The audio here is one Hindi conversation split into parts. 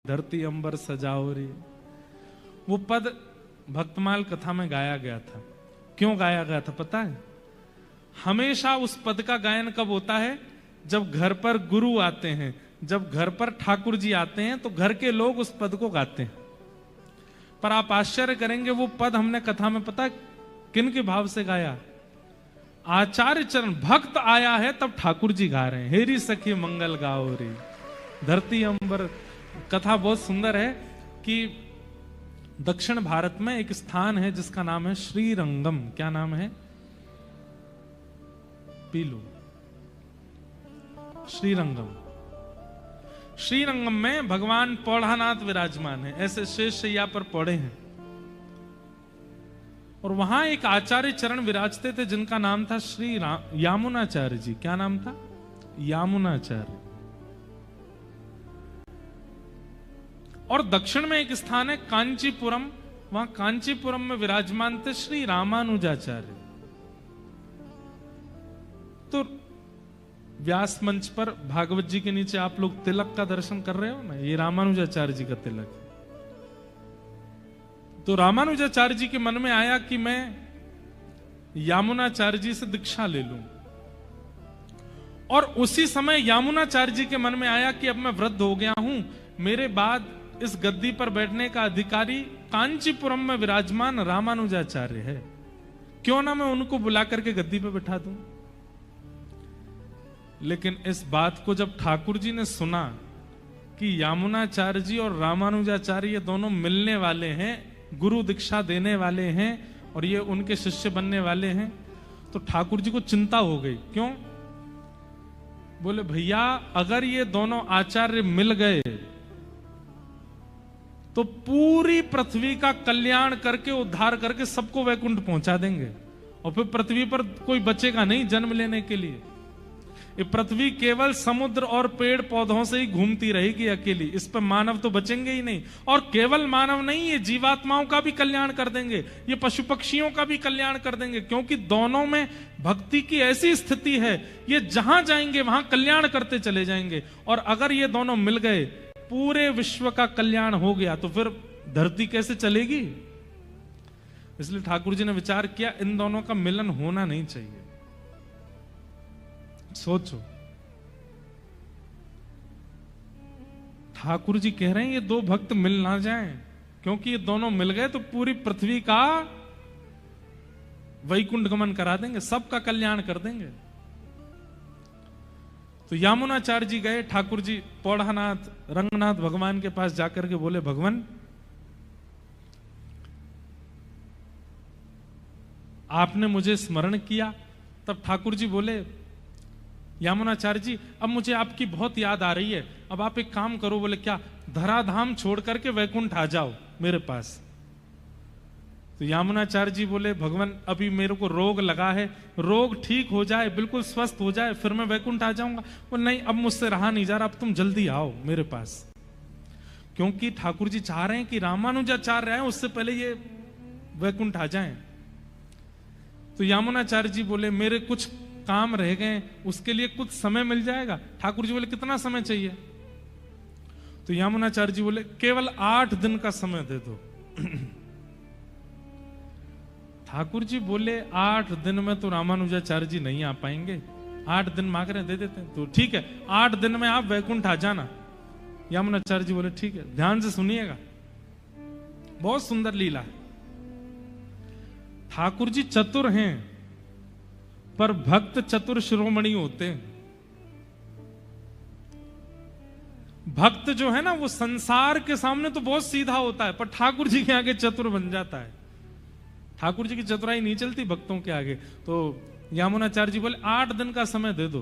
धरती अंबर सजाओ रे। वो पद भक्तमाल कथा में गाया गया था। क्यों गाया गया था पता है? हमेशा उस पद का गायन कब होता है? जब घर पर गुरु आते हैं, जब घर पर ठाकुर जी आते हैं, तो घर के लोग उस पद को गाते हैं। पर आप आश्चर्य करेंगे, वो पद हमने कथा में पता किन के भाव से गाया? आचार्य चरण भक्त आया है तब ठाकुर जी गा रहे हैं, हेरी सखी मंगल गाओ रे धरती अंबर। कथा बहुत सुंदर है कि दक्षिण भारत में एक स्थान है जिसका नाम है श्रीरंगम। क्या नाम है? P low. श्रीरंगम। श्रीरंगम में भगवान पौढ़ानाथ विराजमान है, ऐसे शेष शैया पर पौड़े हैं। और वहां एक आचार्य चरण विराजते थे जिनका नाम था श्री यामुनाचार्य जी। क्या नाम था? यामुनाचार्य। और दक्षिण में एक स्थान है कांचीपुरम, वहां कांचीपुरम में विराजमान थे श्री रामानुजाचार्य। तो व्यास मंच पर भागवत जी के नीचे आप लोग तिलक का दर्शन कर रहे हो ना, ये रामानुजाचार्य जी का तिलक है। तो रामानुजाचार्य जी के मन में आया कि मैं यामुनाचार्य जी से दीक्षा ले लूं। और उसी समय यामुनाचार्य जी के मन में आया कि अब मैं वृद्ध हो गया हूं, मेरे बाद इस गद्दी पर बैठने का अधिकारी कांचीपुरम में विराजमान रामानुजाचार्य है, क्यों ना मैं उनको बुला करके गद्दी पर बैठा दूं। लेकिन इस बात को जब ठाकुर जी ने सुना कि यामुनाचार्य जी और रामानुजाचार्य ये दोनों मिलने वाले हैं, गुरु दीक्षा देने वाले हैं और ये उनके शिष्य बनने वाले हैं, तो ठाकुर जी को चिंता हो गई। क्यों? बोले भैया अगर ये दोनों आचार्य मिल गए तो पूरी पृथ्वी का कल्याण करके उद्धार करके सबको वैकुंठ पहुंचा देंगे, और फिर पृथ्वी पर कोई बचेगा नहीं जन्म लेने के लिए। ये पृथ्वी केवल समुद्र और पेड़ पौधों से ही घूमती रहेगी अकेली, इस पर मानव तो बचेंगे ही नहीं। और केवल मानव नहीं, ये जीवात्माओं का भी कल्याण कर देंगे, ये पशु पक्षियों का भी कल्याण कर देंगे, क्योंकि दोनों में भक्ति की ऐसी स्थिति है, ये जहां जाएंगे वहां कल्याण करते चले जाएंगे। और अगर ये दोनों मिल गए, पूरे विश्व का कल्याण हो गया, तो फिर धरती कैसे चलेगी? इसलिए ठाकुर जी ने विचार किया इन दोनों का मिलन होना नहीं चाहिए। सोचो, ठाकुर जी कह रहे हैं ये दो भक्त मिल ना जाएं, क्योंकि ये दोनों मिल गए तो पूरी पृथ्वी का वैकुंठ गमन करा देंगे, सबका कल्याण कर देंगे। तो यामुनाचार्य जी गए, ठाकुर जी पौढ़ानाथ रंगनाथ भगवान के पास जाकर के बोले भगवान आपने मुझे स्मरण किया। तब ठाकुर जी बोले यामुनाचार्य जी अब मुझे आपकी बहुत याद आ रही है, अब आप एक काम करो। बोले क्या? धराधाम छोड़ करके वैकुंठ आ जाओ मेरे पास। तो यामुनाचार्य जी बोले भगवान अभी मेरे को रोग लगा है, रोग ठीक हो जाए, बिल्कुल स्वस्थ हो जाए, फिर मैं वैकुंठ आ जाऊंगा। वो नहीं, अब मुझसे रहा नहीं जा रहा, अब तुम जल्दी आओ मेरे पास। क्योंकि ठाकुर जी चाह रहे हैं कि रामानुजाचार्य आए उससे पहले ये वैकुंठ आ जाएं। तो यामुनाचार्य जी बोले मेरे कुछ काम रह गए, उसके लिए कुछ समय मिल जाएगा? ठाकुर जी बोले कितना समय चाहिए? तो यामुनाचार्य जी बोले केवल 8 दिन का समय दे दो। ठाकुर जी बोले 8 दिन में तो रामानुजाचार्य जी नहीं आ पाएंगे, 8 दिन मांग रहे हैं, दे देते हैं। तो ठीक है, 8 दिन में आप वैकुंठ आ जाना। यामुनाचार्य जी बोले ठीक है। ध्यान से सुनिएगा, बहुत सुंदर लीला है। ठाकुर जी चतुर हैं, पर भक्त चतुर शिरोमणि होते हैं। भक्त जो है ना वो संसार के सामने तो बहुत सीधा होता है, पर ठाकुर जी के आगे चतुर बन जाता है। ठाकुर जी की चतुराई नहीं चलती भक्तों के आगे। तो यामुनाचार्य जी बोले 8 दिन का समय दे दो।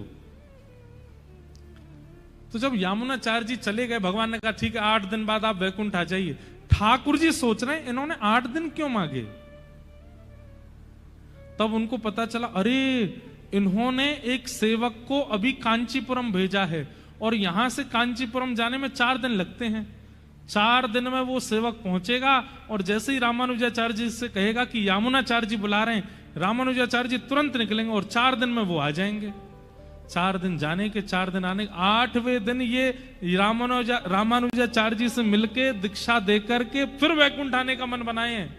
तो जब यामुनाचार्य जी चले गए, भगवान ने कहा ठीक है 8 दिन बाद आप वैकुंठ आ जाइए। ठाकुर जी सोच रहे हैं इन्होंने 8 दिन क्यों मांगे। तब उनको पता चला अरे इन्होंने एक सेवक को अभी कांचीपुरम भेजा है और यहां से कांचीपुरम जाने में 4 दिन लगते हैं। 4 दिन में वो सेवक पहुंचेगा और जैसे ही रामानुजाचार्य जी से कहेगा कि यामुनाचार्य जी बुला रहे हैं, रामानुजाचार्य जी तुरंत निकलेंगे और 4 दिन में वो आ जाएंगे। 4 दिन जाने के 4 दिन आने, 8वें दिन ये रामानुजाचार्य जी से मिलके दीक्षा देकर के फिर वैकुंठ आने का मन बनाए हैं।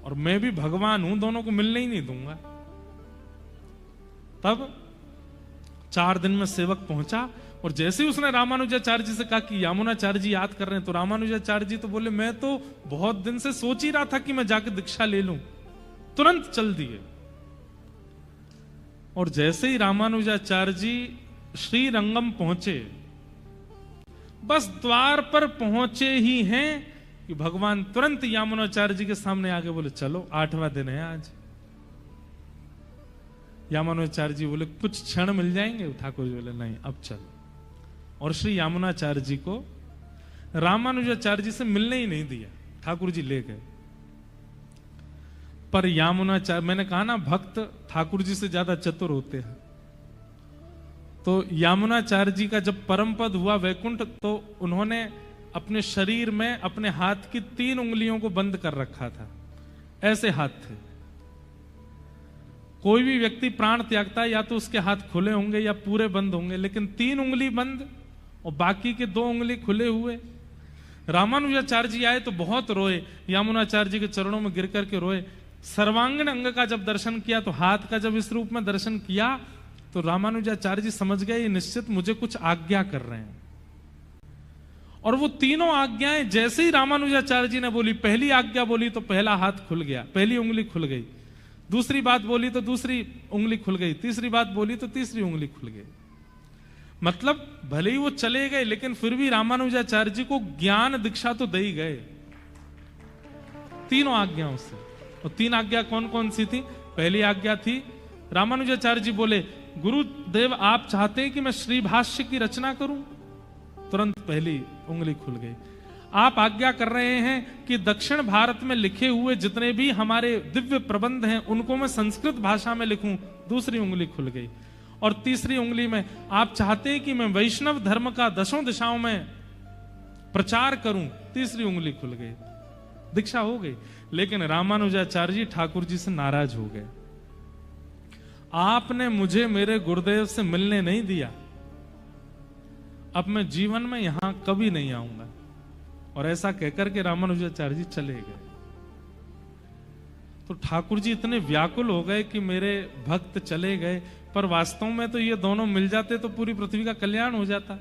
और मैं भी भगवान हूं, दोनों को मिलने ही नहीं दूंगा। तब 4 दिन में सेवक पहुंचा और जैसे ही उसने रामानुजाचार्य जी से कहा कि यामुनाचार्य जी याद कर रहे हैं, तो रामानुजाचार्य जी तो बोले मैं तो बहुत दिन से सोच ही रहा था कि मैं जाके दीक्षा ले लूं। तुरंत चल दिए। और जैसे ही रामानुजाचार्य जी श्रीरंगम पहुंचे, बस द्वार पर पहुंचे ही हैं कि भगवान तुरंत यामुनाचार्य जी के सामने आके बोले चलो 8वां दिन है आज। यामुनाचार्य जी बोले कुछ क्षण मिल जाएंगे? ठाकुर जी बोले नहीं, अब चलो। और श्री यामुनाचार्य जी को रामानुजाचार्य जी से मिलने ही नहीं दिया, ठाकुर जी ले गए। पर यामुनाचार्य, मैंने कहा ना भक्त ठाकुर जी से ज्यादा चतुर होते हैं, तो यामुनाचार्य जी का जब परम पद हुआ वैकुंठ, तो उन्होंने अपने शरीर में अपने हाथ की 3 उंगलियों को बंद कर रखा था। ऐसे हाथ थे। कोई भी व्यक्ति प्राण त्यागता है या तो उसके हाथ खुले होंगे या पूरे बंद होंगे, लेकिन 3 उंगली बंद और बाकी के 2 उंगली खुले हुए। रामानुजाचार्य जी आए तो बहुत रोए, यामुनाचार्य जी के चरणों में गिर करके रोए। सर्वांगीण अंग का जब दर्शन किया, तो हाथ का जब इस रूप में दर्शन किया, तो रामानुजाचार्य जी समझ गए ये निश्चित मुझे कुछ आज्ञा कर रहे हैं। और वो तीनों आज्ञाएं जैसे ही रामानुजाचार्य जी ने बोली, पहली आज्ञा बोली तो पहला हाथ खुल गया, पहली उंगली खुल गई। दूसरी बात बोली तो दूसरी उंगली खुल गई, तीसरी बात बोली तो तीसरी उंगली खुल गई। मतलब भले ही वो चले गए, लेकिन फिर भी रामानुजाचार्य जी को ज्ञान दीक्षा तो दे ही गए तीनों आज्ञाओं से। और 3 आज्ञा कौन कौन सी थी? पहली आज्ञा थी, रामानुजाचार्य जी बोले गुरुदेव आप चाहते हैं कि मैं श्री भाष्य की रचना करूं? तुरंत पहली उंगली खुल गई। आप आज्ञा कर रहे हैं कि दक्षिण भारत में लिखे हुए जितने भी हमारे दिव्य प्रबंध हैं उनको मैं संस्कृत भाषा में लिखूं? दूसरी उंगली खुल गई। और तीसरी उंगली में आप चाहते हैं कि मैं वैष्णव धर्म का 10 दिशाओं में प्रचार करूं? तीसरी उंगली खुल गई, दीक्षा हो गई। लेकिन रामानुजाचार्य जी ठाकुर जी से नाराज हो गए। आपने मुझे मेरे गुरुदेव से मिलने नहीं दिया, अब मैं जीवन में यहां कभी नहीं आऊंगा। और ऐसा कहकर के रामानुजाचार्य जी चले गए। तो ठाकुर जी इतने व्याकुल हो गए कि मेरे भक्त चले गए, पर वास्तव में तो ये दोनों मिल जाते तो पूरी पृथ्वी का कल्याण हो जाता।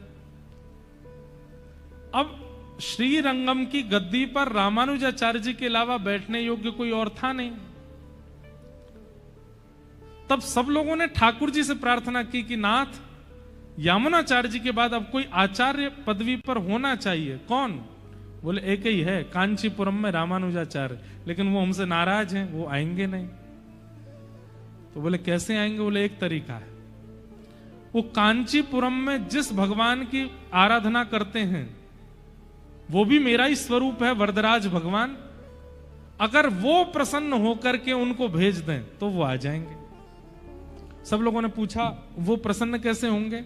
अब श्रीरंगम की गद्दी पर रामानुजाचार्य जी के अलावा बैठने योग्य कोई और था नहीं। तब सब लोगों ने ठाकुर जी से प्रार्थना की कि नाथ, यामुनाचार्य जी के बाद अब कोई आचार्य पदवी पर होना चाहिए। कौन? बोले एक ही है, कांचीपुरम में रामानुजाचार्य, लेकिन वो हमसे नाराज हैं, वो आएंगे नहीं। तो बोले कैसे आएंगे? बोले एक तरीका है, वो कांचीपुरम में जिस भगवान की आराधना करते हैं वो भी मेरा ही स्वरूप है, वरदराज भगवान। अगर वो प्रसन्न होकर के उनको भेज दें तो वो आ जाएंगे। सब लोगों ने पूछा वो प्रसन्न कैसे होंगे?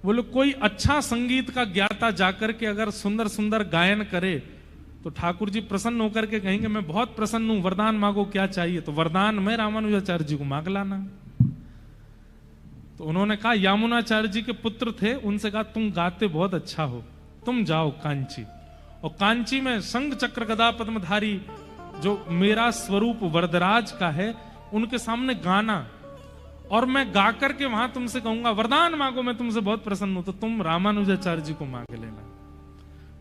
बोले कोई अच्छा संगीत का ज्ञाता जाकर के अगर सुंदर सुंदर गायन करे तो ठाकुर जी प्रसन्न होकर के कहेंगे मैं बहुत प्रसन्न हूं, वरदान मांगो क्या चाहिए? तो वरदान में रामानुजाचार्य जी को मांग लाना। तो उन्होंने कहा, यामुनाचार्य जी के पुत्र थे, उनसे कहा तुम गाते बहुत अच्छा हो, तुम जाओ कांची। और कांची में संग चक्र गदा पद्मधारी जो मेरा स्वरूप वरदराज का है उनके सामने गाना, और मैं गा करके वहां तुमसे कहूंगा वरदान मांगो, मैं तुमसे बहुत प्रसन्न हूं, तो तुम रामानुजाचार्य जी को मांग लेना।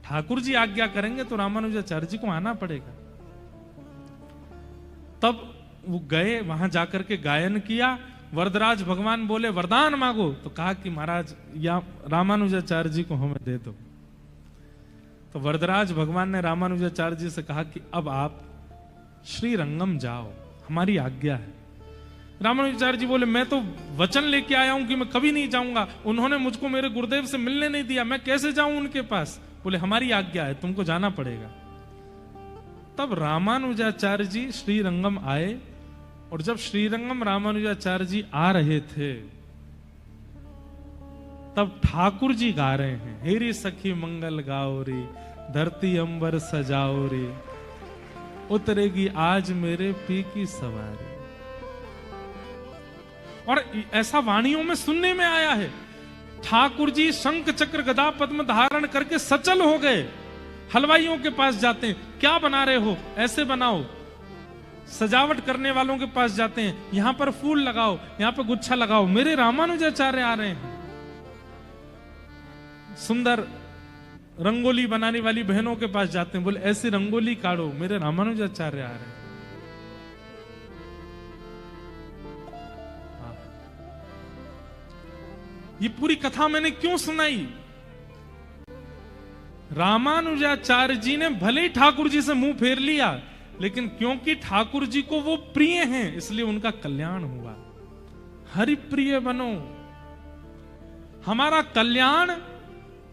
ठाकुर जी आज्ञा करेंगे तो रामानुजाचार्य जी को आना पड़ेगा। तब वो गए, वहां जाकर के गायन किया। वरदराज भगवान बोले वरदान मांगो, तो कहा कि महाराज या रामानुजाचार्य जी को हमें दे दो। तो वरदराज भगवान ने रामानुजाचार्य जी से कहा कि अब आप श्रीरंगम जाओ, हमारी आज्ञा है। रामानुजाचार्य जी बोले मैं तो वचन लेके आया हूं कि मैं कभी नहीं जाऊंगा, उन्होंने मुझको मेरे गुरुदेव से मिलने नहीं दिया, मैं कैसे जाऊं उनके पास? बोले हमारी आज्ञा है, तुमको जाना पड़ेगा। तब रामानुजाचार्य जी श्रीरंगम आए, और जब श्रीरंगम रामानुजाचार्य जी आ रहे थे तब ठाकुर जी गा रहे हैं, हेरी सखी मंगल गाओ रे, धरती अंबर सजाओ रे, उतरेगी आज मेरे पी की सवारी। और ऐसा वाणियों में सुनने में आया है, ठाकुर जी शंख चक्र गदा पद्म धारण करके सचल हो गए। हलवाइयों के पास जाते हैं, क्या बना रहे हो, ऐसे बनाओ। सजावट करने वालों के पास जाते हैं, यहां पर फूल लगाओ, यहां पर गुच्छा लगाओ। मेरे रामानुजाचार्य आ रहे हैं। सुंदर रंगोली बनाने वाली बहनों के पास जाते हैं, बोले ऐसी रंगोली काढ़ो, मेरे रामानुजाचार्य आ रहे हैं। ये पूरी कथा मैंने क्यों सुनाई? रामानुजाचार्य जी ने भले ही ठाकुर जी से मुंह फेर लिया, लेकिन क्योंकि ठाकुर जी को वो प्रिय हैं, इसलिए उनका कल्याण हुआ। हरि प्रिय बनो। हमारा कल्याण,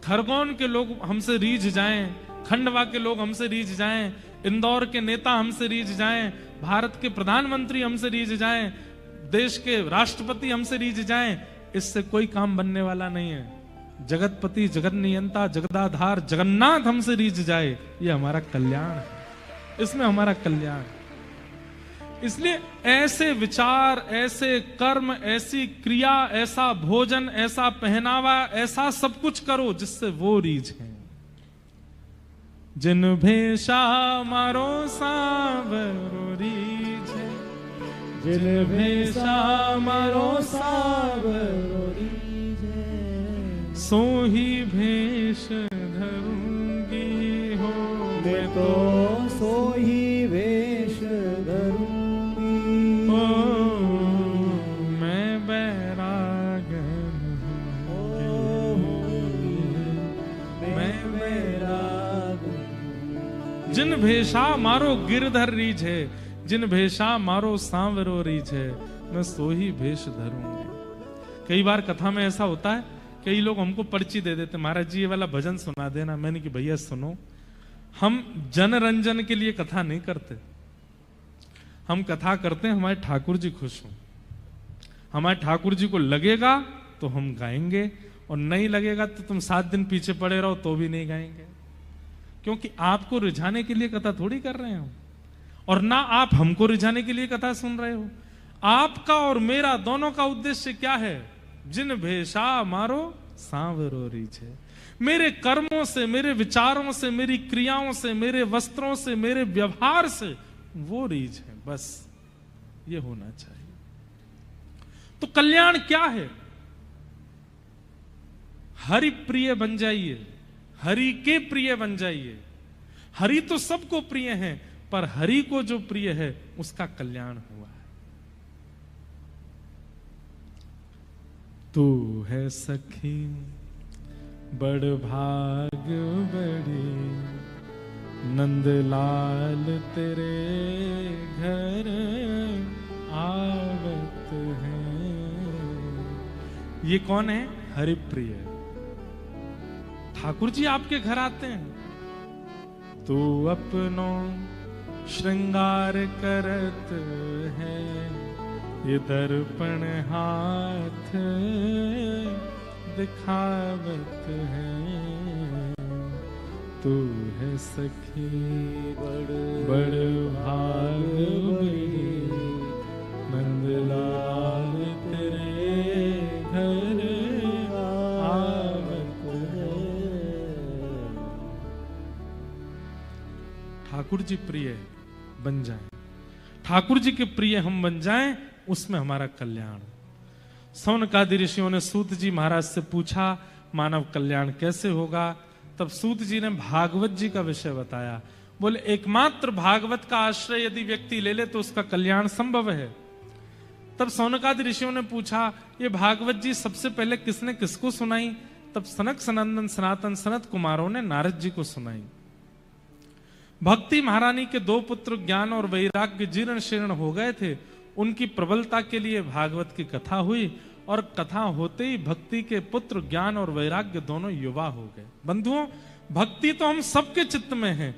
खरगोन के लोग हमसे रीझ जाएं, खंडवा के लोग हमसे रीझ जाएं, इंदौर के नेता हमसे रीझ जाएं, भारत के प्रधानमंत्री हमसे रीझ जाएं, देश के राष्ट्रपति हमसे रीझ जाएं, इससे कोई काम बनने वाला नहीं है। जगतपति, जगत नियंता, जगदाधार जगन्नाथ हमसे रीझ जाए, ये हमारा कल्याण है, इसमें हमारा कल्याण। इसलिए ऐसे विचार, ऐसे कर्म, ऐसी क्रिया, ऐसा भोजन, ऐसा पहनावा, ऐसा सब कुछ करो जिससे वो रीझ है। जिन भेषा मारो सांवरो रीझ है, जिन भेषा मारो सांवरो रीझ है, सो ही भेष धरूंगी हो मैं तो, सो ही वेश धरूंगी मैं बैरागन मैं बैरागन। जिन भेषा मारो गिरधर रीझ है, जिन भेषा मारो सांवरो रीझ है, मैं सो ही भेष धरूंगी। कई बार कथा में ऐसा होता है, कई लोग हमको पर्ची दे देते, महाराज जी ये वाला भजन सुना देना। मैंने कि भैया सुनो, हम जनरंजन के लिए कथा नहीं करते, हम कथा करते हैं हमारे ठाकुर जी खुश हों। हमारे ठाकुर जी को लगेगा तो हम गाएंगे, और नहीं लगेगा तो तुम 7 दिन पीछे पड़े रहो तो भी नहीं गाएंगे, क्योंकि आपको रिझाने के लिए कथा थोड़ी कर रहे हो, और ना आप हमको रिझाने के लिए कथा सुन रहे हो। आपका और मेरा दोनों का उद्देश्य क्या है? जिन भेषा मारो सांवरो रीझ है। मेरे कर्मों से, मेरे विचारों से, मेरी क्रियाओं से, मेरे वस्त्रों से, मेरे व्यवहार से वो रीझ है, बस ये होना चाहिए। तो कल्याण क्या है? हरि प्रिय बन जाइए, हरि के प्रिय बन जाइए। हरि तो सबको प्रिय है, पर हरि को जो प्रिय है उसका कल्याण हुआ है। तू है सखी बड़ भाग बड़ी, नंदलाल तेरे घर आवत है। ये कौन है? हरिप्रिय ठाकुर जी आपके घर आते हैं। तू अपनो श्रृंगार करत है, ये दर्पण हाथ दिखावत है। तू है सखी बड़ भाग बड़ी, नंदलाल तेरे घर आवत है। ठाकुर जी प्रिय बन जाएं, ठाकुर जी के प्रिय हम बन जाएं, उसमें हमारा कल्याण। सौनकादि ऋषियों ने सूत जी महाराज से पूछा मानव कल्याण कैसे होगा? तब सूत जी ने भागवत जी का विषय बताया। बोले एकमात्र भागवत का आश्रय यदि व्यक्ति ले ले तो उसका कल्याण संभव है। तब सौनकादि ऋषियों ने पूछा ये भागवत जी सबसे पहले किसने किसको सुनाई? तब सनक सनंदन सनातन सनत कुमारों ने नारद जी को सुनाई। भक्ति महारानी के 2 पुत्र ज्ञान और वैराग्य जीर्ण शीर्ण हो गए थे, उनकी प्रबलता के लिए भागवत की कथा हुई, और कथा होते ही भक्ति के पुत्र ज्ञान और वैराग्य दोनों युवा हो गए। बंधुओं, भक्ति तो हम सबके चित्त में है,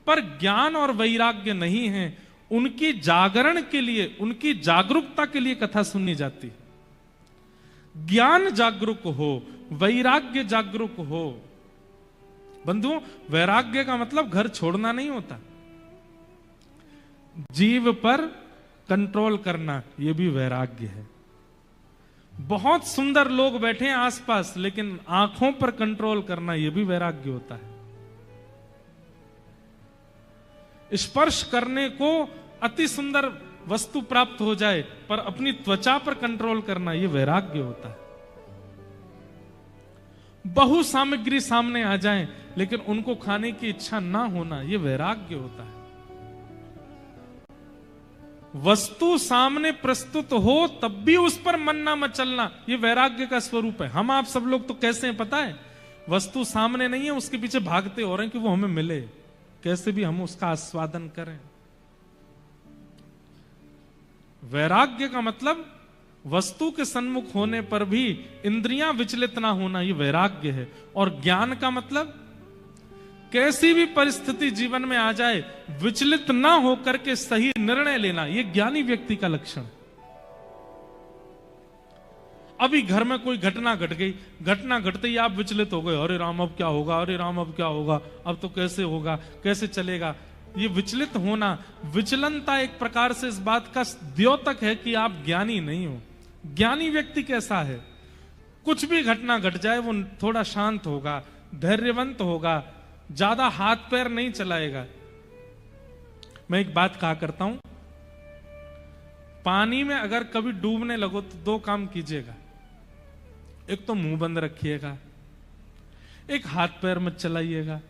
पर ज्ञान और वैराग्य नहीं है। उनकी जागरण के लिए, उनकी जागरूकता के लिए कथा सुननी जाती है। ज्ञान जागरूक हो, वैराग्य जागरूक हो। बंधुओं, वैराग्य का मतलब घर छोड़ना नहीं होता, जीव पर कंट्रोल करना, यह भी वैराग्य है। बहुत सुंदर लोग बैठे हैं आसपास, लेकिन आंखों पर कंट्रोल करना यह भी वैराग्य होता है। स्पर्श करने को अति सुंदर वस्तु प्राप्त हो जाए, पर अपनी त्वचा पर कंट्रोल करना यह वैराग्य होता है। बहु सामग्री सामने आ जाए लेकिन उनको खाने की इच्छा ना होना, यह वैराग्य होता है। वस्तु सामने प्रस्तुत हो तब भी उस पर मन ना मचलना, यह वैराग्य का स्वरूप है। हम आप सब लोग तो कैसे हैं पता है? वस्तु सामने नहीं है, उसके पीछे भागते हो रहे हैं कि वो हमें मिले, कैसे भी हम उसका आस्वादन करें। वैराग्य का मतलब वस्तु के सन्मुख होने पर भी इंद्रियां विचलित ना होना, यह वैराग्य है। और ज्ञान का मतलब कैसी भी परिस्थिति जीवन में आ जाए विचलित ना होकर के सही निर्णय लेना, यह ज्ञानी व्यक्ति का लक्षण। अभी घर में कोई घटना घट गई, घटना घटते ही आप विचलित हो गए, अरे राम अब क्या होगा, अरे राम अब क्या होगा, अब तो कैसे होगा, कैसे चलेगा। ये विचलित होना, विचलनता एक प्रकार से इस बात का द्योतक है कि आप ज्ञानी नहीं हो। ज्ञानी व्यक्ति कैसा है? कुछ भी घटना घट जाए वो थोड़ा शांत होगा, धैर्यवंत होगा, ज्यादा हाथ पैर नहीं चलाएगा। मैं एक बात कहा करता हूं, पानी में अगर कभी डूबने लगो तो दो काम कीजिएगा, एक तो मुंह बंद रखिएगा, एक हाथ पैर मत चलाइएगा।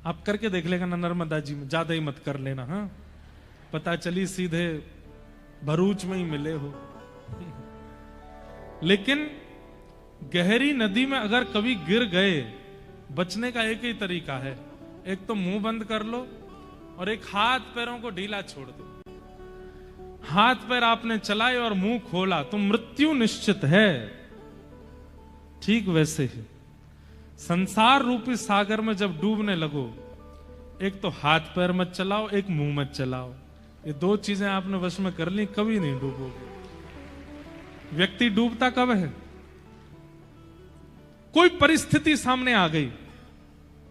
आप करके देख लेगा ना नर्मदा जी में, ज्यादा ही मत कर लेना, हाँ पता चली सीधे भरूच में ही मिले हो। लेकिन गहरी नदी में अगर कभी गिर गए, बचने का एक ही तरीका है, एक तो मुंह बंद कर लो और एक हाथ पैरों को ढीला छोड़ दो। हाथ पैर आपने चलाए और मुंह खोला तो मृत्यु निश्चित है। ठीक वैसे ही संसार रूपी सागर में जब डूबने लगो, एक तो हाथ पैर मत चलाओ, एक मुंह मत चलाओ। ये दो चीजें आपने वश में कर ली, कभी नहीं डूबोगे। व्यक्ति डूबता कब है? कोई परिस्थिति सामने आ गई,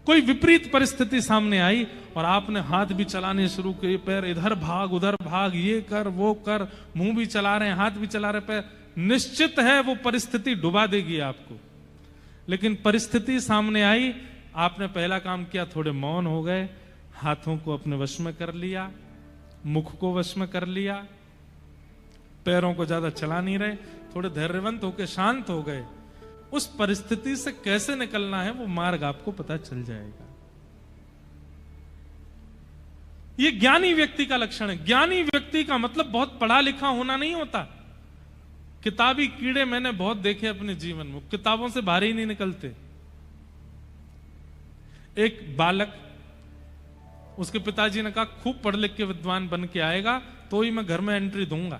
कोई विपरीत परिस्थिति सामने आई और आपने हाथ भी चलाने शुरू किए, पैर इधर भाग उधर भाग, ये कर वो कर, मुंह भी चला रहे हैं, हाथ भी चला रहे, पैर, निश्चित है वो परिस्थिति डुबा देगी आपको। लेकिन परिस्थिति सामने आई, आपने पहला काम किया, थोड़े मौन हो गए, हाथों को अपने वश में कर लिया, मुख को वश में कर लिया, पैरों को ज्यादा चला नहीं रहे, थोड़े धैर्यवंत होकर शांत हो गए। उस परिस्थिति से कैसे निकलना है वो मार्ग आपको पता चल जाएगा। ये ज्ञानी व्यक्ति का लक्षण है। ज्ञानी व्यक्ति का मतलब बहुत पढ़ा लिखा होना नहीं होता। किताबी कीड़े मैंने बहुत देखे अपने जीवन में, किताबों से बाहर ही नहीं निकलते। एक बालक, उसके पिताजी ने कहा खूब पढ़ लिख के विद्वान बन के आएगा तो ही मैं घर में एंट्री दूंगा,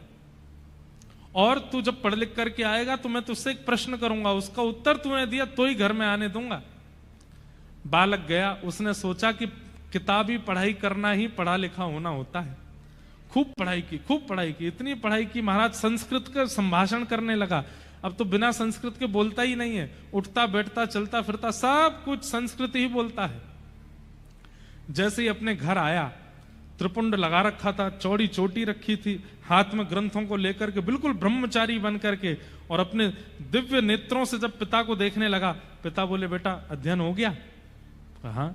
और तू जब पढ़ लिख करके आएगा तो मैं तुझसे एक प्रश्न करूंगा, उसका उत्तर तूने दिया तो ही घर में आने दूंगा। बालक गया, उसने सोचा कि किताबी पढ़ाई करना ही पढ़ा लिखा होना होता है। खूब पढ़ाई की, खूब पढ़ाई की, इतनी पढ़ाई की महाराज संस्कृत का संभाषण करने लगा। अब तो बिना संस्कृत के बोलता ही नहीं है, उठता बैठता चलता फिरता सब कुछ संस्कृत ही बोलता है। जैसे ही अपने घर आया, त्रिपुंड लगा रखा था, चौड़ी चोटी रखी थी, हाथ में ग्रंथों को लेकर के बिल्कुल ब्रह्मचारी बन करके, और अपने दिव्य नेत्रों से जब पिता को देखने लगा, पिता बोले बेटा अध्ययन हो गया? हाँ।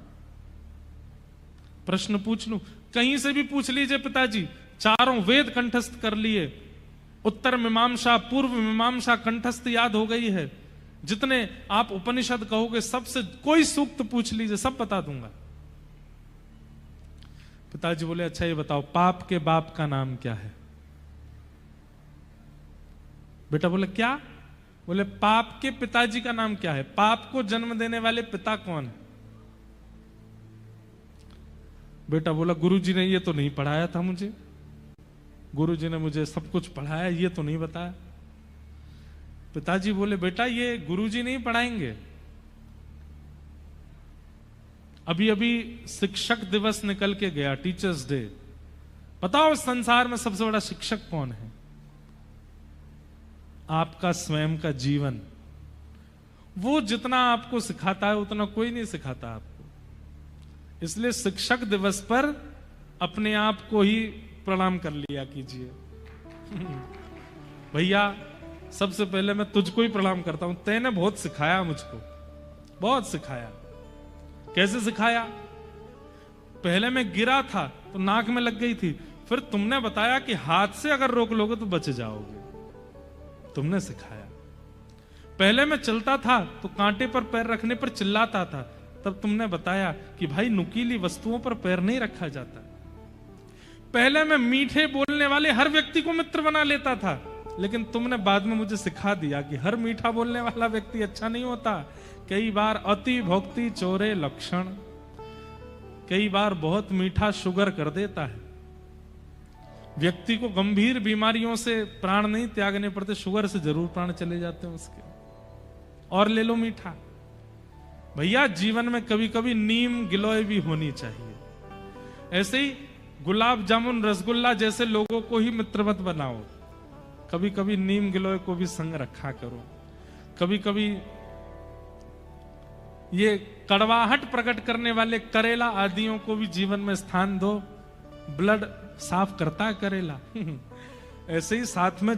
प्रश्न पूछ लूं? कहीं से भी पूछ लीजिए पिताजी, चारों वेद कंठस्थ कर लिए, उत्तर मीमांसा पूर्व मीमांसा कंठस्थ याद हो गई है, जितने आप उपनिषद कहोगे सबसे कोई सूक्त पूछ लीजिए, सब बता दूंगा। पिताजी बोले अच्छा ये बताओ पाप के बाप का नाम क्या है? बेटा बोले क्या? बोले पाप के पिताजी का नाम क्या है? पाप को जन्म देने वाले पिता कौन है? बेटा बोला गुरुजी ने ये तो नहीं पढ़ाया था मुझे, गुरुजी ने मुझे सब कुछ पढ़ाया, ये तो नहीं बताया। पिताजी बोले बेटा ये गुरुजी नहीं पढ़ाएंगे, अभी अभी शिक्षक दिवस निकल के गया, टीचर्स डे। बताओ संसार में सबसे बड़ा शिक्षक कौन है? आपका स्वयं का जीवन। वो जितना आपको सिखाता है उतना कोई नहीं सिखाता आपको। इसलिए शिक्षक दिवस पर अपने आप को ही प्रणाम कर लिया कीजिए। भैया सबसे पहले मैं तुझको ही प्रणाम करता हूं, तैने बहुत सिखाया मुझको, बहुत सिखाया। कैसे सिखाया? पहले मैं गिरा था तो नाक में लग गई थी, फिर तुमने बताया कि हाथ से अगर रोक लोगे तो बच जाओगे, तुमने सिखाया। पहले मैं चलता था तो कांटे पर पैर रखने पर चिल्लाता था, तब तुमने बताया कि भाई नुकीली वस्तुओं पर पैर नहीं रखा जाता। पहले मैं मीठे बोलने वाले हर व्यक्ति को मित्र बना लेता था, लेकिन तुमने बाद में मुझे सिखा दिया कि हर मीठा बोलने वाला व्यक्ति अच्छा नहीं होता। कई बार अति भक्ति चोरे लक्षण, कई बार बहुत मीठा शुगर कर देता है। व्यक्ति को गंभीर बीमारियों से प्राण नहीं त्यागने पड़ते, शुगर से जरूर प्राण चले जाते हैं उसके। और ले लो मीठा। भैया जीवन में कभी कभी नीम गिलोय भी होनी चाहिए। ऐसे ही गुलाब जामुन रसगुल्ला जैसे लोगों को ही मित्र मत बनाओ, कभी कभी नीम गिलोय को भी संग रखा करो। कभी कभी ये कड़वाहट प्रकट करने वाले करेला आदियों को भी जीवन में स्थान दो, ब्लड साफ करता है करेला। ऐसे ही साथ में